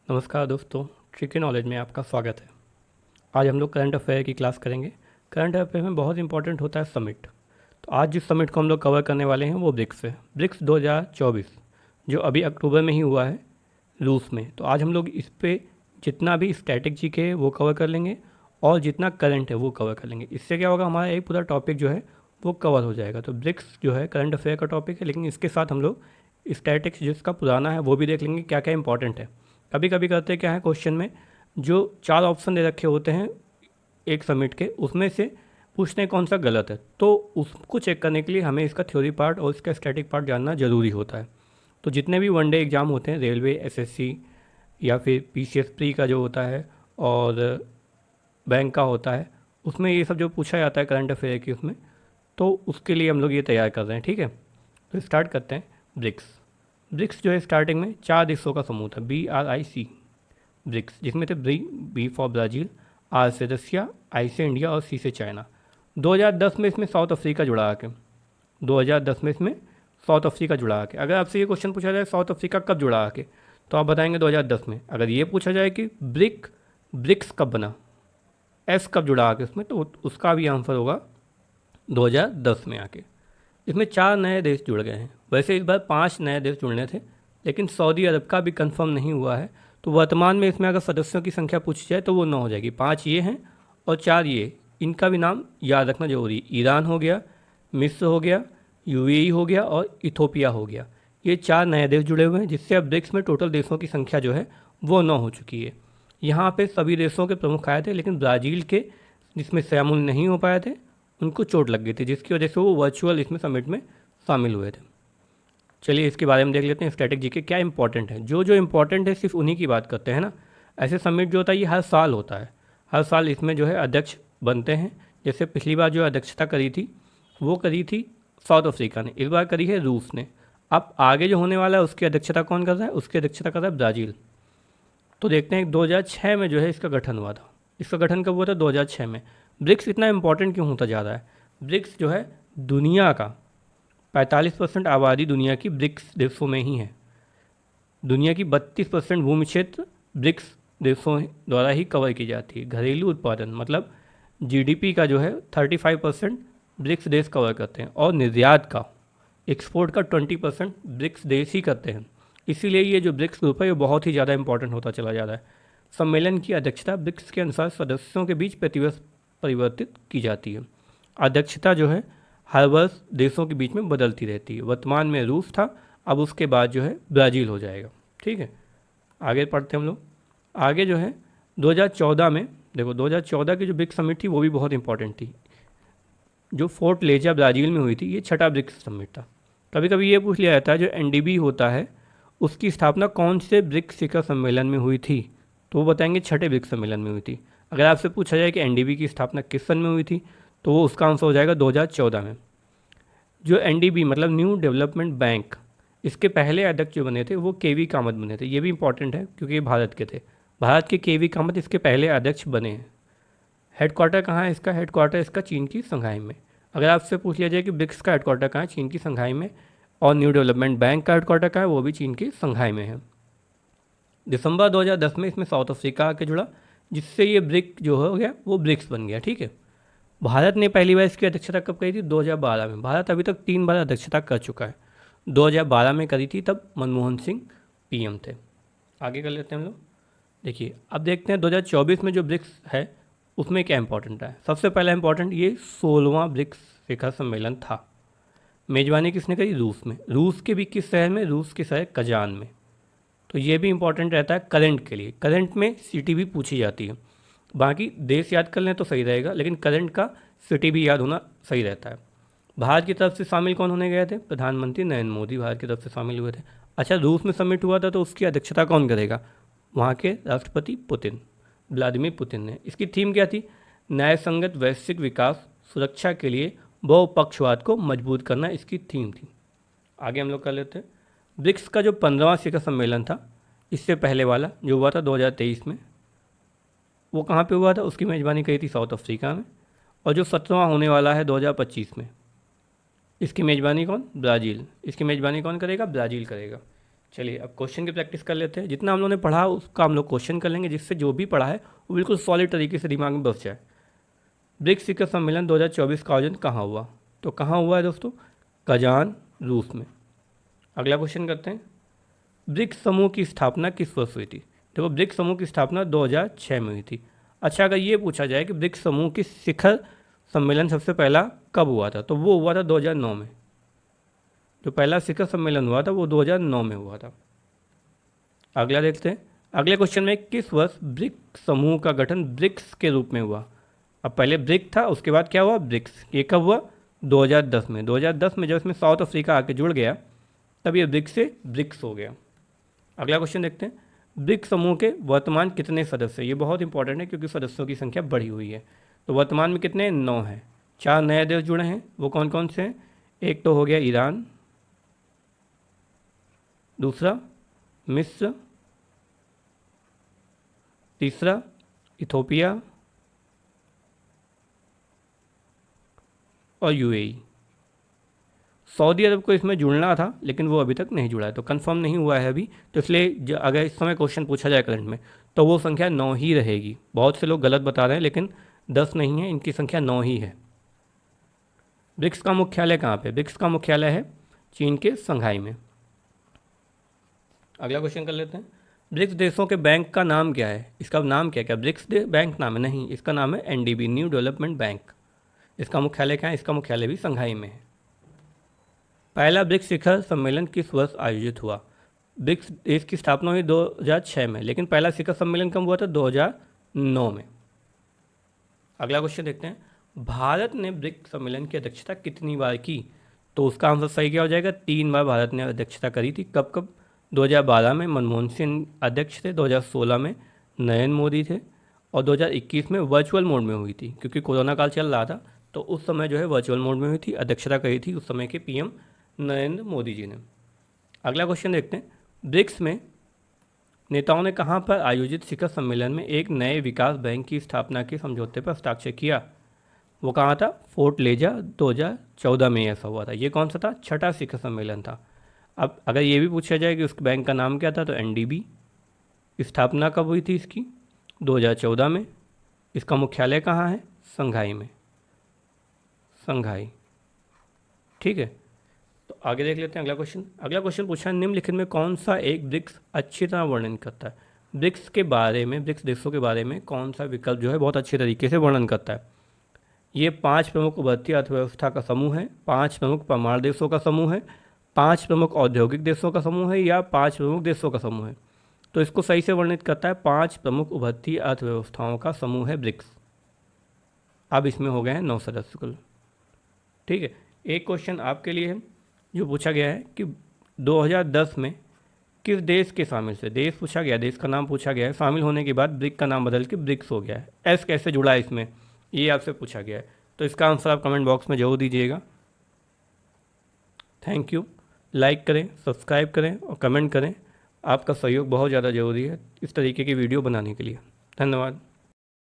नमस्कार दोस्तों, tricky knowledge में आपका स्वागत है। आज हम लोग करंट अफेयर की क्लास करेंगे। करंट अफेयर में बहुत इंपॉर्टेंट होता है समिट। तो आज जिस समिट को हम लोग कवर करने वाले हैं वो ब्रिक्स है। ब्रिक्स 2024 जो अभी अक्टूबर में ही हुआ है रूस में। तो आज हम लोग इस पे जितना भी स्टैटिक जीके है वो कवर कर लेंगे और जितना करंट है वो कवर कर लेंगे। इससे क्या होगा, हमारा एक पूरा टॉपिक जो है वो कवर हो जाएगा। तो ब्रिक्स जो है करंट अफेयर का टॉपिक है, लेकिन इसके साथ हम लोग स्टैटिक्स जिसका पुराना है वो भी देख लेंगे क्या क्या इंपॉर्टेंट है। कभी कभी करते क्या है, क्वेश्चन में जो 4 ऑप्शन दे रखे होते हैं एक समिट के, उसमें से पूछने कौन सा गलत है, तो उसको चेक करने के लिए हमें इसका थ्योरी पार्ट और इसका स्टैटिक पार्ट जानना ज़रूरी होता है। तो जितने भी वनडे एग्ज़ाम होते हैं, रेलवे, एसएससी या फिर पीसीएस प्री का जो होता है और बैंक का होता है, उसमें ये सब जो पूछा जाता है करंट अफेयर की उसमें, तो उसके लिए हम लोग ये तैयार कर रहे हैं। ठीक है, तो स्टार्ट करते हैं। ब्रिक्स ब्रिक्स जो है स्टार्टिंग में 4 देशों का समूह था, BRIC ब्रिक्स, जिसमें थे बी फॉर ब्राज़ील, आर से रसिया, आई से इंडिया और सी से चाइना। 2010 में इसमें साउथ अफ्रीका जुड़ा आके 2010 में इसमें साउथ अफ्रीका जुड़ा आके। अगर आपसे ये क्वेश्चन पूछा जाए साउथ अफ्रीका कब जुड़ा आके, तो आप बताएंगे 2010 में। अगर ये पूछा जाए कि ब्रिक्स कब बना, एस कब जुड़ा आके उसमें, तो उसका भी आंसर होगा 2010 में आके। इसमें 4 नए देश जुड़ गए हैं। वैसे इस बार 5 नए देश जुड़ने थे, लेकिन सऊदी अरब का भी कंफर्म नहीं हुआ है। तो वर्तमान में इसमें अगर सदस्यों की संख्या पूछी जाए तो वो 9 हो जाएगी। 5 ये हैं और 4 ये, इनका भी नाम याद रखना जरूरी। ईरान हो गया, मिस्र हो गया, यूएई हो गया और इथोपिया हो गया। ये 4 नए देश जुड़े हुए हैं, जिससे अब ब्रिक्स में टोटल देशों की संख्या जो है वो 9 हो चुकी है। यहाँ पे सभी देशों के प्रमुख आए थे, लेकिन ब्राज़ील के जिसमें शामिल नहीं हो पाए थे, उनको चोट लग गई थी, जिसकी वजह से वो वर्चुअल इसमें समिट में शामिल हुए थे। चलिए इसके बारे में देख लेते हैं स्ट्रैटेजी के क्या इंपॉर्टेंट है। जो जो इंपॉर्टेंट है सिर्फ उन्हीं की बात करते हैं ना। ऐसे समिट जो होता है ये हर साल होता है। हर साल इसमें जो है अध्यक्ष बनते हैं। जैसे पिछली बार जो अध्यक्षता करी थी वो करी थी साउथ अफ्रीका ने, इस बार करी है रूस ने। अब आगे जो होने वाला है उसकी अध्यक्षता कौन कर रहा है, उसकी अध्यक्षता कर रहा है ब्राज़ील। तो देखते हैं 2006 में जो है इसका गठन हुआ था। इसका गठन कब हुआ था, 2006 में। ब्रिक्स इतना इंपॉर्टेंट क्यों होता जा रहा है? ब्रिक्स जो है दुनिया का 45% आबादी दुनिया की ब्रिक्स देशों में ही है। दुनिया की 32% भूमि क्षेत्र ब्रिक्स देशों द्वारा ही कवर की जाती है। घरेलू उत्पादन मतलब जीडीपी का जो है 35% ब्रिक्स देश कवर करते हैं, और निर्यात का, एक्सपोर्ट का 20% ब्रिक्स देश ही करते हैं। इसीलिए ये जो ब्रिक्स ग्रुप है ये बहुत ही ज़्यादा इंपॉर्टेंट होता चला जा रहा है। सम्मेलन की अध्यक्षता ब्रिक्स के अनुसार सदस्यों के बीच प्रतिवर्ष परिवर्तित की जाती है। अध्यक्षता जो है हर वर्ष देशों के बीच में बदलती रहती है। वर्तमान में रूस था, अब उसके बाद जो है ब्राज़ील हो जाएगा। ठीक है, आगे पढ़ते हैं हम लोग। आगे जो है 2014 में, देखो 2014 की जो ब्रिक्स समिट थी वो भी बहुत इंपॉर्टेंट थी। जो फोर्ट लेजा ब्राज़ील में हुई थी, ये 6ठा ब्रिक्स समिट था। कभी कभी ये पूछ लिया जाता है जो एनडीबी होता है उसकी स्थापना कौन से ब्रिक्स शिखर सम्मेलन में हुई थी, तो वो बताएंगे 6ठे ब्रिक्स सम्मेलन में हुई थी। अगर आपसे पूछा जाए कि एनडीबी की स्थापना किस सन में हुई थी, तो वो उसका आंसर हो जाएगा 2014 में। जो एनडीबी मतलब न्यू डेवलपमेंट बैंक, इसके पहले अध्यक्ष जो बने थे वो केवी कामत बने थे। ये भी इंपॉर्टेंट है क्योंकि ये भारत के थे। भारत के केवी कामत इसके पहले अध्यक्ष बने हैं। हेडक्वार्टर कहाँ है इसका? हेडक्वार्टर इसका चीन की संघाई में। अगर आपसे पूछ लिया जाए कि ब्रिक्स का हेडक्वार्टर कहाँ है, चीन की संघाई में। और न्यू डेवलपमेंट बैंक का हेडक्वार्टर कहाँ है, वो भी चीन की संघाई में है। दिसंबर 2010 में इसमें साउथ अफ्रीका आके जुड़ा, जिससे ये ब्रिक जो हो गया वो ब्रिक्स बन गया। ठीक है, भारत ने पहली बार इसकी अध्यक्षता कब करी थी? 2012 में। भारत अभी तक 3 बार अध्यक्षता कर चुका है। 2012 में करी थी, तब मनमोहन सिंह पीएम थे। आगे कर लेते हैं हम लोग। देखिए अब देखते हैं 2024 में जो ब्रिक्स है उसमें क्या इंपॉर्टेंट है। सबसे पहला इंपॉर्टेंट, ये 16वां ब्रिक्स शिखर सम्मेलन था। मेजबानी किसने करी? रूस में। रूस के भी किस शहर में? रूस के शहर कजान में। तो ये भी इंपॉर्टेंट रहता है करंट के लिए। करंट में सिटी भी पूछी जाती है। बाकी देश याद कर लें तो सही रहेगा, लेकिन करंट का सिटी भी याद होना सही रहता है। भारत की तरफ से शामिल कौन होने गए थे? प्रधानमंत्री नरेंद्र मोदी भारत की तरफ से शामिल हुए थे। अच्छा, रूस में समिट हुआ था तो उसकी अध्यक्षता कौन करेगा? वहाँ के राष्ट्रपति पुतिन, व्लादिमीर पुतिन ने। इसकी थीम क्या थी? न्यायसंगत वैश्विक विकास, सुरक्षा के लिए बहुपक्षवाद को मजबूत करना, इसकी थीम थी। आगे हम लोग कर लेते हैं। ब्रिक्स का जो 15वां शिखर सम्मेलन था, इससे पहले वाला जो हुआ था 2023 में, वो कहाँ पे हुआ था? उसकी मेज़बानी करी थी साउथ अफ्रीका में। और जो 17वां होने वाला है 2025 में, इसकी मेज़बानी कौन? ब्राज़ील। इसकी मेज़बानी कौन करेगा? ब्राज़ील करेगा। चलिए अब क्वेश्चन की प्रैक्टिस कर लेते हैं। जितना हम लोगों ने पढ़ा उसका हम लोग क्वेश्चन कर लेंगे, जिससे जो भी पढ़ा है वो बिल्कुल सॉलिड तरीके से दिमाग में बस जाए। ब्रिक्स शिखर सम्मेलन 2024 का आयोजन कहाँ हुआ? तो कहाँ हुआ है दोस्तों? कजान, रूस में। अगला क्वेश्चन करते हैं, ब्रिक्स समूह की स्थापना किस वर्ष हुई थी? देखो ब्रिक्स समूह की स्थापना 2006 में हुई थी। अच्छा, अगर ये पूछा जाए कि ब्रिक्स समूह की शिखर सम्मेलन सबसे पहला कब हुआ था, तो वो हुआ था 2009 में। जो पहला शिखर सम्मेलन हुआ था वो 2009 में हुआ था। अगला देखते हैं, अगले क्वेश्चन में किस वर्ष ब्रिक्स समूह का गठन ब्रिक्स के रूप में हुआ? अब पहले ब्रिक था, उसके बाद क्या हुआ? ब्रिक्स। ये कब हुआ? 2010 में। 2010 में जब इसमें साउथ अफ्रीका आके जुड़ गया तब ये ब्रिक्स से ब्रिक्स हो गया। अगला क्वेश्चन देखते हैं, ब्रिक्स समूह के वर्तमान कितने सदस्य? ये बहुत इंपॉर्टेंट है क्योंकि सदस्यों की संख्या बढ़ी हुई है। तो वर्तमान में कितने? 9 हैं। 4 नए देश जुड़े हैं, वो कौन कौन से हैं? एक तो हो गया ईरान, दूसरा मिस्र, तीसरा इथोपिया और यूएई। सऊदी अरब को इसमें जुड़ना था लेकिन वो अभी तक नहीं जुड़ा है, तो कंफर्म नहीं हुआ है अभी। तो इसलिए अगर इस समय क्वेश्चन पूछा जाए करंट में तो वो संख्या 9 ही रहेगी। बहुत से लोग गलत बता रहे हैं लेकिन 10 नहीं है, इनकी संख्या 9 ही है। ब्रिक्स का मुख्यालय कहाँ पे? ब्रिक्स का मुख्यालय है चीन के संघाई में। अगला क्वेश्चन कर लेते हैं, ब्रिक्स देशों के बैंक का नाम क्या है? इसका नाम क्या ब्रिक्स बैंक नाम है? नहीं, इसका नाम है एनडीबी, न्यू डेवलपमेंट बैंक। इसका मुख्यालय क्या है? इसका मुख्यालय भी संघाई में है। पहला ब्रिक्स शिखर सम्मेलन किस वर्ष आयोजित हुआ? ब्रिक्स देश की स्थापना हुई 2006 में, लेकिन पहला शिखर सम्मेलन कब हुआ था? 2009 में। अगला क्वेश्चन देखते हैं, भारत ने ब्रिक्स सम्मेलन की अध्यक्षता कितनी बार की? तो उसका आंसर सही क्या हो जाएगा? 3 बार भारत ने अध्यक्षता करी थी। कब कब? 2012 में मनमोहन सिंह अध्यक्ष थे, 2016 में नरेंद्र मोदी थे और 2021 में वर्चुअल मोड में हुई थी क्योंकि कोरोना काल चल रहा था, तो उस समय जो है वर्चुअल मोड में हुई थी। अध्यक्षता करी थी उस समय के पीएम नरेंद्र मोदी जी ने। अगला क्वेश्चन देखते हैं, ब्रिक्स में नेताओं ने कहाँ पर आयोजित शिखर सम्मेलन में एक नए विकास बैंक की स्थापना के समझौते पर हस्ताक्षर किया? वो कहाँ था? फोर्ट लेजा, 2014 में ऐसा हुआ था। ये कौन सा था? छठा शिखर सम्मेलन था। अब अगर ये भी पूछा जाए कि उस बैंक का नाम क्या था, तो एनडीबी। स्थापना कब हुई थी इसकी? 2014 में। इसका मुख्यालय कहाँ है? संघाई में, संघाई। ठीक है, तो आगे देख लेते हैं अगला क्वेश्चन। अगला क्वेश्चन पूछा, निम्नलिखित में कौन सा एक ब्रिक्स अच्छी तरह वर्णन करता है? ब्रिक्स के बारे में, ब्रिक्स देशों के बारे में कौन सा विकल्प जो है बहुत अच्छे तरीके से वर्णन करता है? ये 5 प्रमुख उभरती अर्थव्यवस्था का समूह है, 5 प्रमुख परमाणु देशों का समूह है, 5 प्रमुख औद्योगिक देशों का समूह है, या 5 प्रमुख देशों का समूह है? तो इसको सही से वर्णित करता है 5 प्रमुख उभरती अर्थव्यवस्थाओं का समूह है ब्रिक्स। अब इसमें हो गए हैं 9 सदस्य कुल। ठीक है, एक क्वेश्चन आपके लिए है जो पूछा गया है कि 2010 में किस देश के शामिल से, देश पूछा गया, देश का नाम पूछा गया है, शामिल होने के बाद ब्रिक का नाम बदल के ब्रिक्स हो गया है। एस कैसे जुड़ा है इसमें, ये आपसे पूछा गया है। तो इसका आंसर आप कमेंट बॉक्स में जरूर दीजिएगा। Thank you. लाइक करें, सब्सक्राइब करें और कमेंट करें। आपका सहयोग बहुत ज़्यादा ज़रूरी है इस तरीके की वीडियो बनाने के लिए। धन्यवाद।